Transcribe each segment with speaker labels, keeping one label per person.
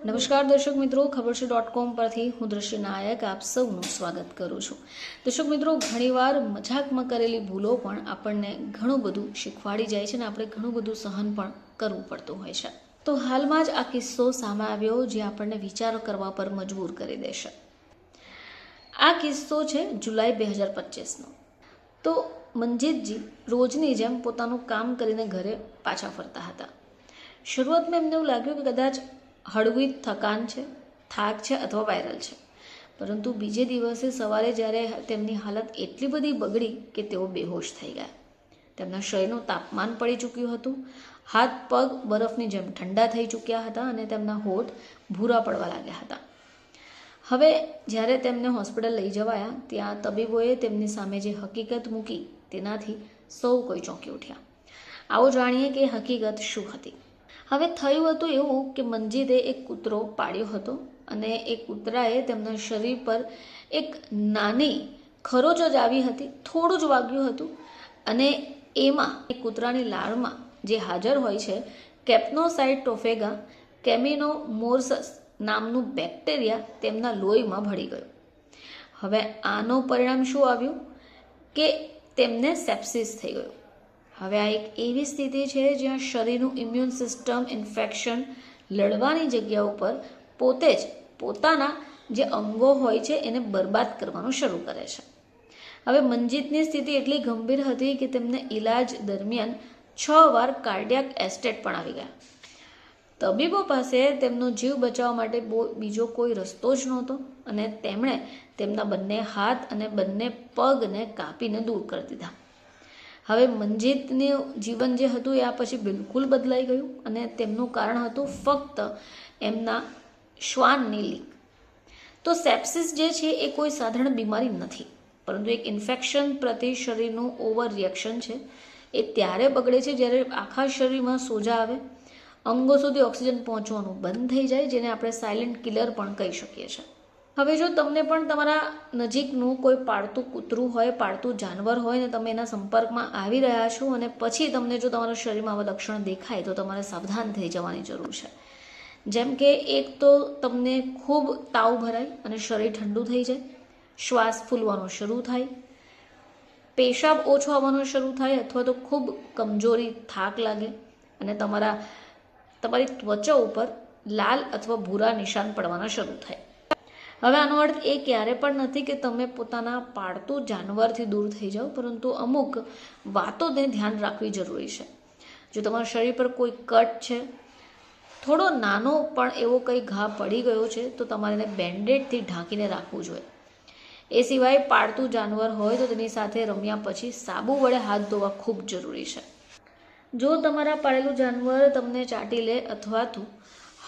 Speaker 1: નમસ્કાર દર્શક મિત્રો, ખબર છે .com પરથી હું દ્રશ્ય નાયક આપ સૌનું સ્વાગત કરું છું. દર્શક મિત્રો, ઘણીવાર મજાકમાં કરેલી ભૂલો પણ આપણને ઘણું બધું શીખવાડી જાય છે અને આપણે ઘણું બધું સહન પણ કરવું પડતું હોય છે. તો હાલમાં જ આ કિસ્સો સામે આવ્યો જે આપણને વિચાર કરવા પર મજબૂર કરી દેશે. આ કિસ્સો છે જુલાઈ 2025નો. તો મંજીતજી રોજની જેમ પોતાનું કામ કરીને ઘરે પાછા ફરતા હતા. શરૂઆતમાં એમને એવું લાગ્યું કે કદાચ હળવી થકાન છે, થાક છે અથવા વાયરલ છે. પરંતુ બીજે દિવસે સવારે જ્યારે તેમની હાલત એટલી બધી બગડી કે તેઓ બેહોશ થઈ ગયા. તેમના શરીરનું તાપમાન પડી ચૂક્યું હતું, હાથ પગ બરફની જેમ ઠંડા થઈ ચૂક્યા હતા અને તેમના હોઠ ભૂરા પડવા લાગ્યા હતા. હવે જ્યારે તેમને હોસ્પિટલ લઈ જવાયા ત્યાં તબીબોએ તેમની સામે જે હકીકત મૂકી તેનાથી સૌ કોઈ ચોંકી ઉઠ્યા. આવો જાણીએ કે હકીકત શું હતી. હવે થયું હતું એવું કે મંજીતે એક કૂતરો પાળ્યો હતો અને એ કૂતરાએ તેમના શરીર પર એક નાની ખરોચ જ આવી હતી, થોડું જ વાગ્યું હતું અને એમાં એ કૂતરાની લાળમાં જે હાજર હોય છે કેપ્નોસાઇટોફેગા કેમિનોમોર્સસ નામનું બેક્ટેરિયા તેમના લોહીમાં ભળી ગયું. હવે આનું પરિણામ શું આવ્યું કે તેમને સેપ્સિસ થઈ ગયું. હવે આ એક એવી સ્થિતિ છે જ્યાં શરીરનું ઇમ્યુન સિસ્ટમ ઇન્ફેક્શન લડવાની જગ્યા ઉપર પોતે જ પોતાના જે અંગો હોય છે એને બરબાદ કરવાનું શરૂ કરે છે. હવે મંજીતની સ્થિતિ એટલી ગંભીર હતી કે તેમને ઇલાજ દરમિયાન 6 વાર કાર્ડિયાક એસ્ટેટ પણ આવી ગયા. તબીબો પાસે તેમનો જીવ બચાવવા માટે બીજો કોઈ રસ્તો જ નહોતો અને તેમણે તેમના બંને હાથ અને બંને પગને કાપીને દૂર કરી દીધા. હવે મંજીતનું જીવન જે હતું એ આ પછી બિલકુલ બદલાઈ ગયું અને તેમનું કારણ હતું ફક્ત એમના શ્વાનની લીક. તો સેપ્સિસ જે છે એ કોઈ સાધારણ બીમારી નથી, પરંતુ એક ઇન્ફેક્શન પ્રતિ શરીરનું ઓવર રિએક્શન છે. એ ત્યારે બગડે છે જ્યારે આખા શરીરમાં સોજા આવે, અંગો સુધી ઓક્સિજન પહોંચવાનું બંધ થઈ જાય, જેને આપણે સાયલેન્ટ કિલર પણ કહી શકીએ છીએ. હવે જો તમને પણ તમારા નજીકનું કોઈ પાળતું કૂતરું હોય, પાળતું જાનવર હોય ને તમે એના સંપર્કમાં આવી રહ્યા છો અને પછી તમને જો તમારા શરીરમાં આવા લક્ષણ દેખાય તો તમારે સાવધાન થઈ જવાની જરૂર છે. જેમ કે એક તો તમને ખૂબ તાવ ભરાય અને શરીર ઠંડુ થઈ જાય, શ્વાસ ફૂલવાનો શરૂ થાય, પેશાબ ઓછો આવવાનો શરૂ થાય અથવા તો ખૂબ કમજોરી, થાક લાગે અને તમારી ત્વચા ઉપર લાલ અથવા ભૂરા નિશાન પડવાના શરૂ થાય. હવે આનો અર્થ એ ક્યારે પણ નથી કે તમે પોતાના પાળતું જાનવરથી દૂર થઈ જાઓ, પરંતુ અમુક વાતોને ધ્યાન રાખવી જરૂરી છે. જો તમારા શરીર પર કોઈ કટ છે, થોડો નાનો પણ એવો કંઈ ઘા પડી ગયો છે તો તમારે એને બેન્ડેડથી ઢાંકીને રાખવું જોઈએ. એ સિવાય પાળતું જાનવર હોય તો તેની સાથે રમ્યા પછી સાબુ વડે હાથ ધોવા ખૂબ જરૂરી છે. જો તમારા પાળેલું જાનવર તમને ચાટી લે અથવા તો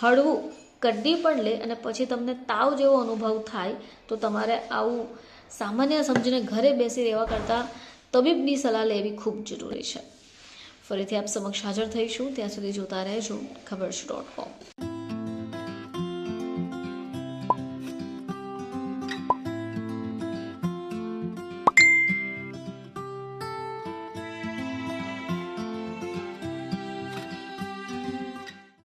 Speaker 1: હળવું કડ્ડી પણ લે અને પછી તમને તાવ જેવો અનુભવ થાય તો તમારે આવું સામાન્ય સમજીને ઘરે બેસી રહેવા કરતાં તબીબની સલાહ લેવી ખૂબ જરૂરી છે. ફરીથી આપ સમક્ષ હાજર થઈશું, ત્યાં સુધી જોતા રહેજો ખબર છે .com.